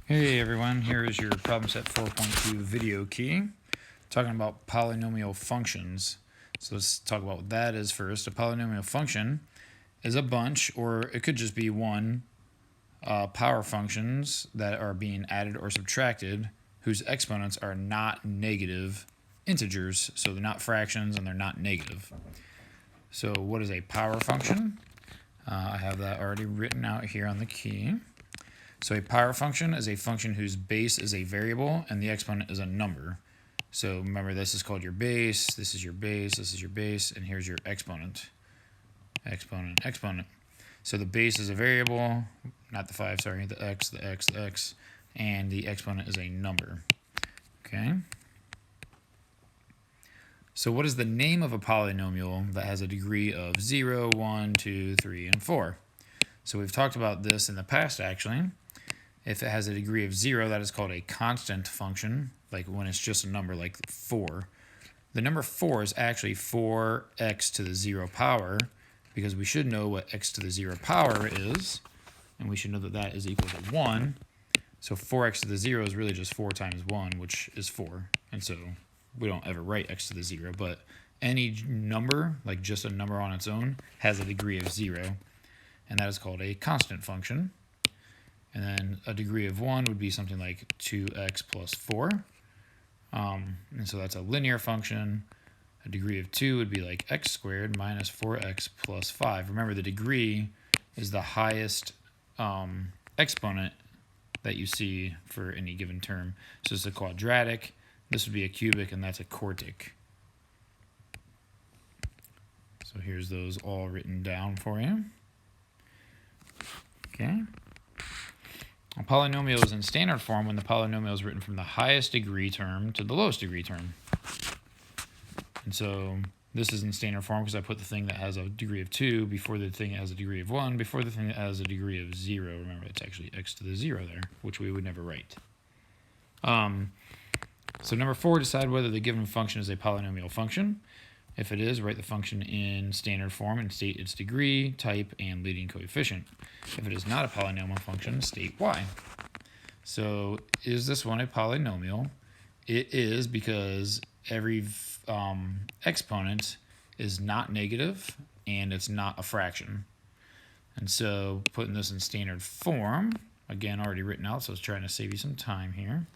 Hey everyone, here is your problem set 4.2 video key, talking about polynomial functions. So let's talk about what that is first. A polynomial function is a bunch, or it could just be one, power functions that are being added or subtracted whose exponents are not negative integers. So they're not fractions and they're not negative. So what is a power function? I have that already written out here on the key. So a power function is a function whose base is a variable and the exponent is a number. So remember, this is called your base, this is your base, this is your base, and here's your exponent. Exponent, exponent. So the base is a variable, not the 5, sorry, the x, the x, the x, and the exponent is a number. Okay? So what is the name of a polynomial that has a degree of 0, 1, 2, 3, and 4? So we've talked about this in the past, actually. If it has a degree of 0, that is called a constant function, like when it's just a number like 4. The number 4 is actually 4x to the 0 power, because we should know what x to the 0 power is, and we should know that that is equal to 1. So 4x to the 0 is really just 4 times 1, which is 4. And so we don't ever write x to the 0, but any number, like just a number on its own, has a degree of 0, and that is called a constant function. And then a degree of 1 would be something like 2x plus 4. And so that's a linear function. A degree of 2 would be like x squared minus 4x plus 5. Remember, the degree is the highest exponent that you see for any given term. So it's a quadratic, this would be a cubic, and that's a quartic. So here's those all written down for you. Okay. A polynomial is in standard form when the polynomial is written from the highest degree term to the lowest degree term. And so this is in standard form because I put the thing that has a degree of 2 before the thing that has a degree of 1, before the thing that has a degree of 0. Remember, it's actually x to the 0 there, which we would never write. So number 4, decide whether the given function is a polynomial function. If it is, write the function in standard form and state its degree, type, and leading coefficient. If it is not a polynomial function, state why. So is this one a polynomial? It is, because every exponent is not negative and it's not a fraction. And so putting this in standard form, again, already written out, so I was trying to save you some time here.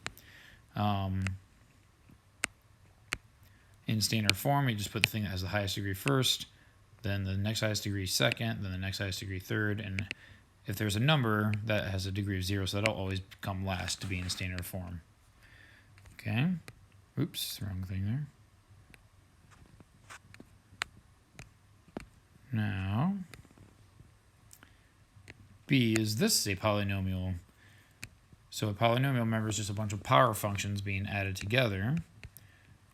In standard form, you just put the thing that has the highest degree first, then the next highest degree second, then the next highest degree third, and if there's a number that has a degree of 0, so that'll always come last to be in standard form. Okay. Oops, wrong thing there. Now, B, is this a polynomial? So a polynomial, remember, is just a bunch of power functions being added together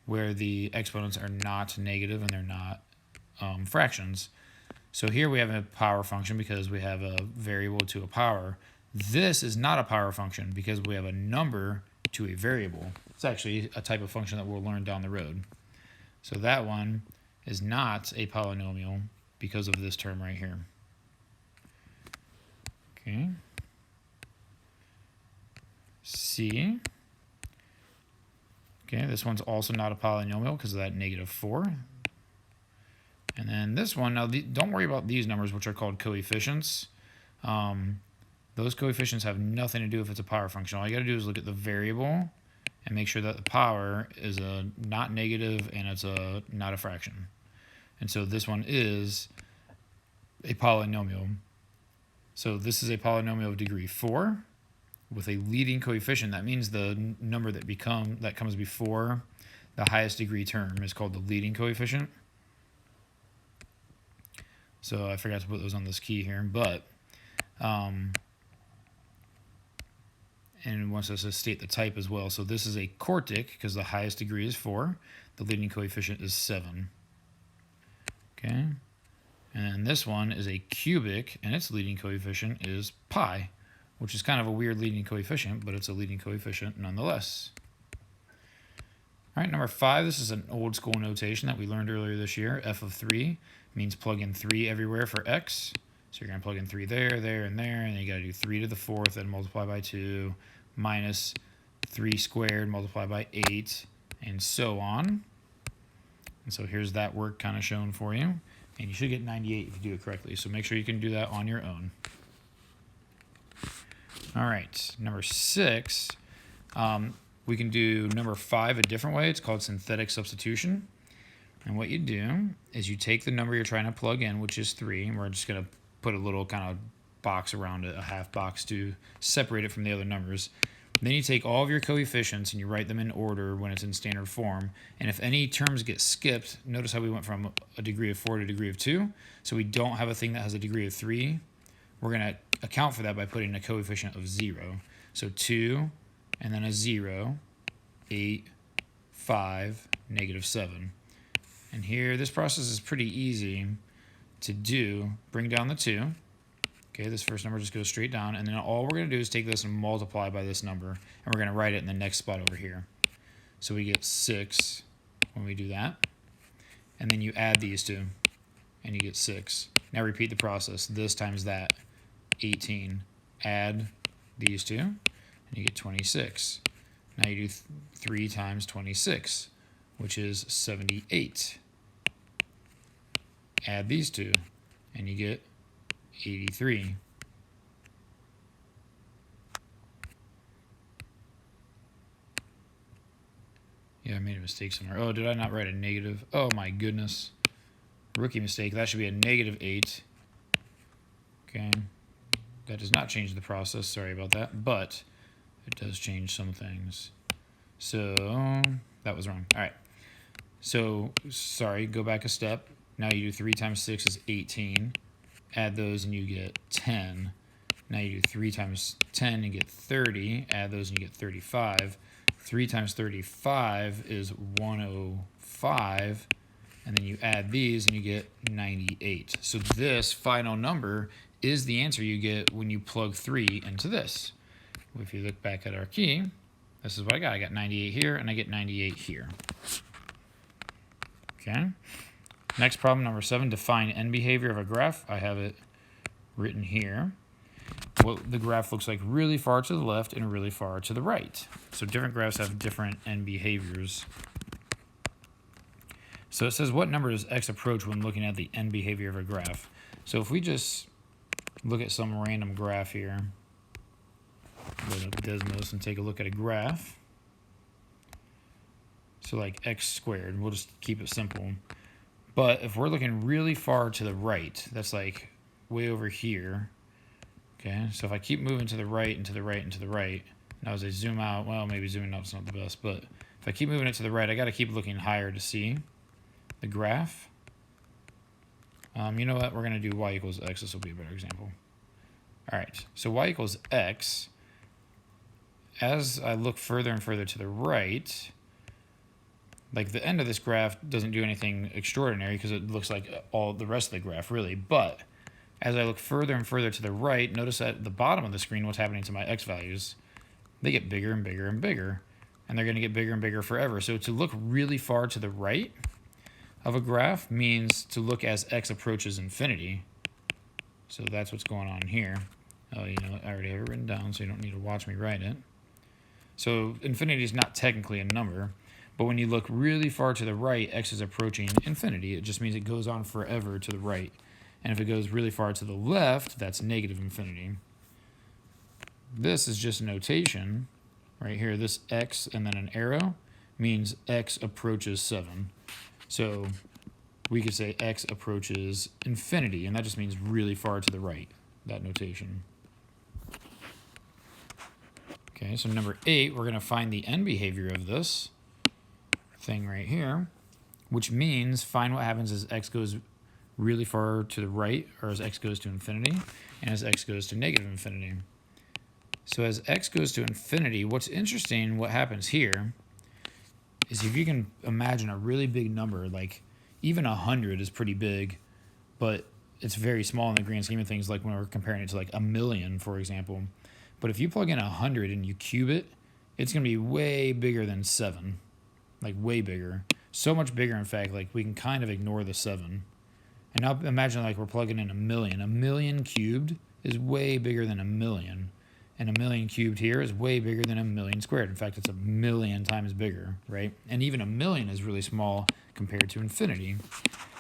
where the exponents are not negative and they're not fractions. So here we have a power function because we have a variable to a power. This is not a power function because we have a number to a variable. It's actually a type of function that we'll learn down the road. So that one is not a polynomial because of this term right here. Okay. C. Okay, this one's also not a polynomial because of that -4. And then this one, now don't worry about these numbers, which are called coefficients. Those coefficients have nothing to do if it's a power function. All you got to do is look at the variable and make sure that the power is not negative and it's not a fraction. And so this one is a polynomial. So this is a polynomial of degree 4 with a leading coefficient. That means the number that comes before the highest degree term is called the leading coefficient. So I forgot to put those on this key here, but and it wants us to state the type as well. So this is a quartic because the highest degree is 4. The leading coefficient is 7. Okay, and this one is a cubic and its leading coefficient is pi, which is kind of a weird leading coefficient, but it's a leading coefficient nonetheless. All right, number 5, this is an old school notation that we learned earlier this year. F of 3 means plug in 3 everywhere for x. So you're going to plug in 3 there, there, and there, and then you got to do 3 to the 4th and multiply by 2, minus 3 squared multiplied by 8, and so on. And so here's that work kind of shown for you. And you should get 98 if you do it correctly. So make sure you can do that on your own. All right, number 6. We can do number 5 a different way. It's called synthetic substitution. And what you do is you take the number you're trying to plug in, which is 3, and we're just going to put a little kind of box around it, a half box, to separate it from the other numbers. Then you take all of your coefficients and you write them in order when it's in standard form. And if any terms get skipped, notice how we went from a degree of 4 to a degree of 2. So we don't have a thing that has a degree of 3. We're going to account for that by putting a coefficient of 0. So 2, and then a 0, 8, 5, negative 7. And here, this process is pretty easy to do. Bring down the 2. Okay, this first number just goes straight down, and then all we're going to do is take this and multiply by this number, and we're going to write it in the next spot over here. So we get 6 when we do that, and then you add these two, and you get 6. Now repeat the process. This times that, 18. Add these two, and you get 26. Now you do 3 times 26, which is 78. Add these two, and you get 83. Yeah, I made a mistake somewhere. Oh, did I not write a negative? Oh my goodness. Rookie mistake. That should be a negative 8. Okay. That does not change the process. Sorry about that. But it does change some things. So that was wrong. All right. So, sorry, go back a step. Now you do 3 times 6 is 18. Add those and you get 10. Now you do 3 times 10 and you get 30. Add those and you get 35. 3 times 35 is 105. And then you add these and you get 98. So this final number is the answer you get when you plug 3 into this. If you look back at our key, this is what I got. I got 98 here and I get 98 here. Okay. Next problem, number 7, define end behavior of a graph. I have it written here. What the graph looks like really far to the left and really far to the right. So different graphs have different end behaviors. So it says, what number does x approach when looking at the end behavior of a graph? So if we just look at some random graph here, go to Desmos and take a look at a graph. So like x squared, we'll just keep it simple. But if we're looking really far to the right, that's like way over here. Okay, so if I keep moving to the right and to the right and to the right, now as I zoom out, well, maybe zooming out is not the best, but if I keep moving it to the right, I got to keep looking higher to see the graph. You know what? We're going to do y equals x. This will be a better example. All right, so y equals x. As I look further and further to the right, like the end of this graph doesn't do anything extraordinary because it looks like all the rest of the graph really, but as I look further and further to the right, notice at the bottom of the screen what's happening to my x values. They get bigger and bigger and bigger, and they're going to get bigger and bigger forever. So to look really far to the right of a graph means to look as x approaches infinity. So that's what's going on here. Oh, you know, I already have it written down, so you don't need to watch me write it. So infinity is not technically a number, but when you look really far to the right, x is approaching infinity. It just means it goes on forever to the right. And if it goes really far to the left, that's negative infinity. This is just a notation. Right here, this x and then an arrow means x approaches 7. So we could say x approaches infinity, and that just means really far to the right, that notation. Okay, so number 8, we're going to find the end behavior of this thing right here, which means find what happens as x goes really far to the right, or as x goes to infinity, and as x goes to negative infinity. So as x goes to infinity, what's interesting, what happens here, is if you can imagine a really big number, like even 100 is pretty big, but it's very small in the grand scheme of things, like when we're comparing it to like a million, for example. But if you plug in 100 and you cube it, it's going to be way bigger than 7, like way bigger. So much bigger, in fact, like we can kind of ignore the 7. And now imagine like we're plugging in a million. A million cubed is way bigger than a million. And a million cubed here is way bigger than a million squared. In fact, it's a million times bigger, right? And even a million is really small compared to infinity.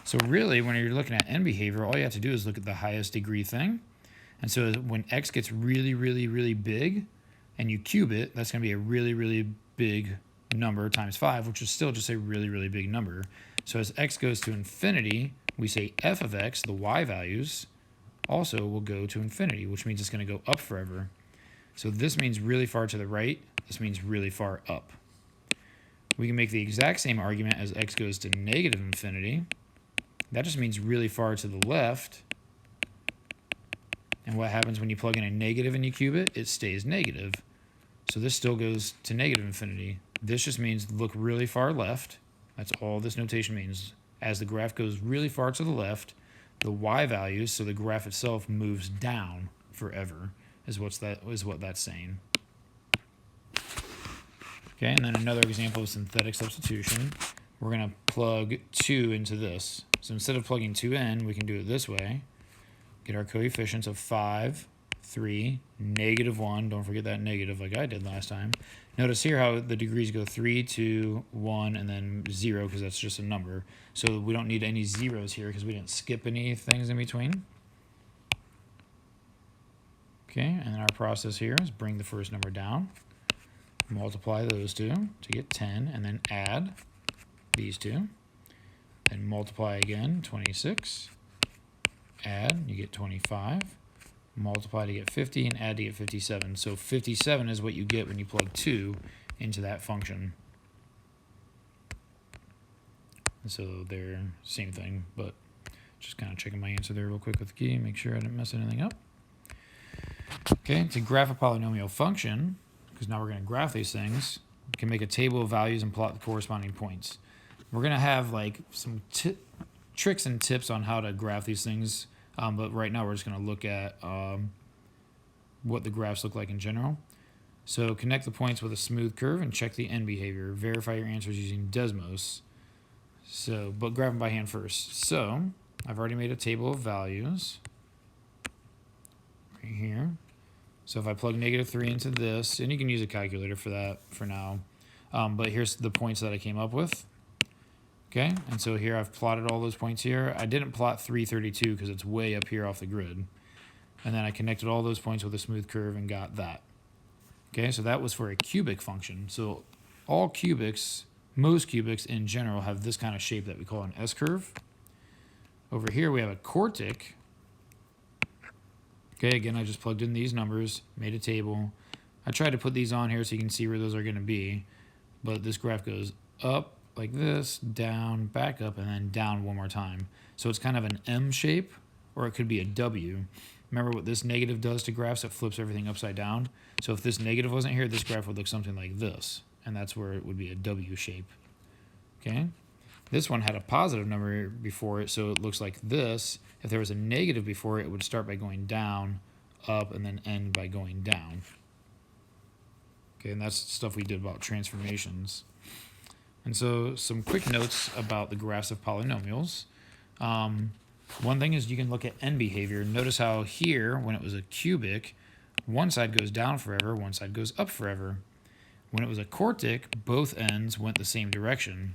So really, when you're looking at end behavior, all you have to do is look at the highest degree thing. And so when x gets really, really, really big and you cube it, that's going to be a really, really big number times 5, which is still just a really, really big number. So as x goes to infinity, we say f of x, the y values, also will go to infinity, which means it's going to go up forever. So this means really far to the right. This means really far up. We can make the exact same argument as x goes to negative infinity. That just means really far to the left. And what happens when you plug in a negative and you cube it? It stays negative. So this still goes to negative infinity. This just means look really far left. That's all this notation means. As the graph goes really far to the left, the y values, so the graph itself, moves down forever, is what that's saying. Okay, and then another example of synthetic substitution. We're going to plug 2 into this. So instead of plugging 2 in, we can do it this way. Get our coefficients of 5, 3, negative 1. Don't forget that negative like I did last time. Notice here how the degrees go 3, 2, 1, and then 0 because that's just a number. So we don't need any zeros here because we didn't skip any things in between. Okay, and then our process here is bring the first number down, multiply those two to get 10, and then add these two. Then multiply again, 26. Add, you get 25. Multiply to get 50, and add to get 57. So 57 is what you get when you plug 2 into that function. And so they're same thing, but just kind of checking my answer there real quick with the key, make sure I didn't mess anything up. Okay, to graph a polynomial function, because now we're going to graph these things, we can make a table of values and plot the corresponding points. We're going to have like some tricks and tips on how to graph these things, but right now we're just going to look at what the graphs look like in general. So connect the points with a smooth curve and check the end behavior. Verify your answers using Desmos. So, but graph them by hand first. So I've already made a table of values right here. So if I plug -3 into this, and you can use a calculator for that for now, but here's the points that I came up with. Okay, and so here I've plotted all those points here. I didn't plot 332 because it's way up here off the grid. And then I connected all those points with a smooth curve and got that. Okay, so that was for a cubic function. So all cubics, most cubics in general, have this kind of shape that we call an S-curve. Over here we have a quartic. Okay, again, I just plugged in these numbers, made a table. I tried to put these on here so you can see where those are going to be. But this graph goes up like this, down, back up, and then down one more time. So it's kind of an M shape, or it could be a W. Remember what this negative does to graphs? It flips everything upside down. So if this negative wasn't here, this graph would look something like this. And that's where it would be a W shape. Okay? This one had a positive number before it, so it looks like this. If there was a negative before it, it would start by going down, up, and then end by going down. Okay, and that's stuff we did about transformations. And so some quick notes about the graphs of polynomials. One thing is you can look at end behavior. Notice how here, when it was a cubic, one side goes down forever, one side goes up forever. When it was a quartic, both ends went the same direction.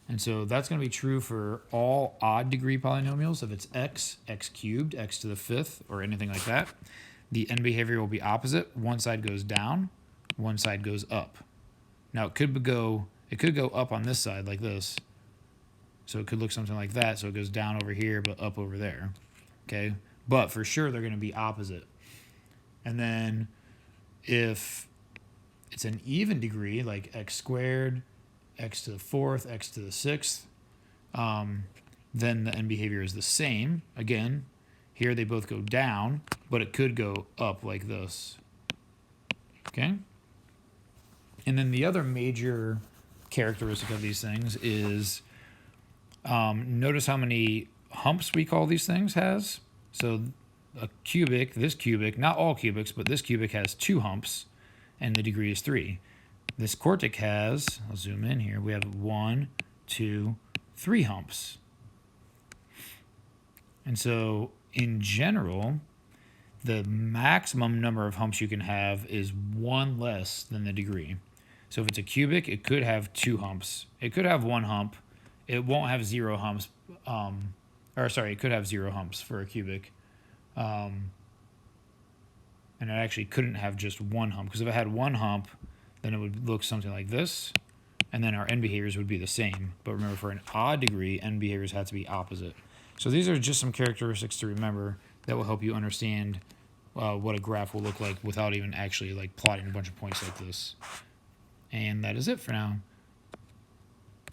And so that's going to be true for all odd degree polynomials. If it's x, x cubed, x to the 5th, or anything like that, the end behavior will be opposite. One side goes down, one side goes up. Now it could go up on this side like this. So it could look something like that. So it goes down over here, but up over there. Okay, but for sure they're going to be opposite. And then if it's an even degree, like x squared, x to the 4th, x to the 6th, then the end behavior is the same. Again, here they both go down, but it could go up like this. Okay? And then the other major characteristic of these things is notice how many humps we call these things has. So a cubic, this cubic, not all cubics, but this cubic has 2 humps, and the degree is 3. This quartic has, I'll zoom in here, we have 1, 2, 3 humps. And so in general, the maximum number of humps you can have is one less than the degree. So if it's a cubic, it could have 2 humps. It could have 1 hump. It won't have 0 humps. It could have 0 humps for a cubic. And it actually couldn't have just 1 hump, because if it had 1 hump, then it would look something like this, and then our end behaviors would be the same. But remember, for an odd degree, end behaviors have to be opposite. So these are just some characteristics to remember that will help you understand what a graph will look like without even actually like plotting a bunch of points like this. And that is it for now.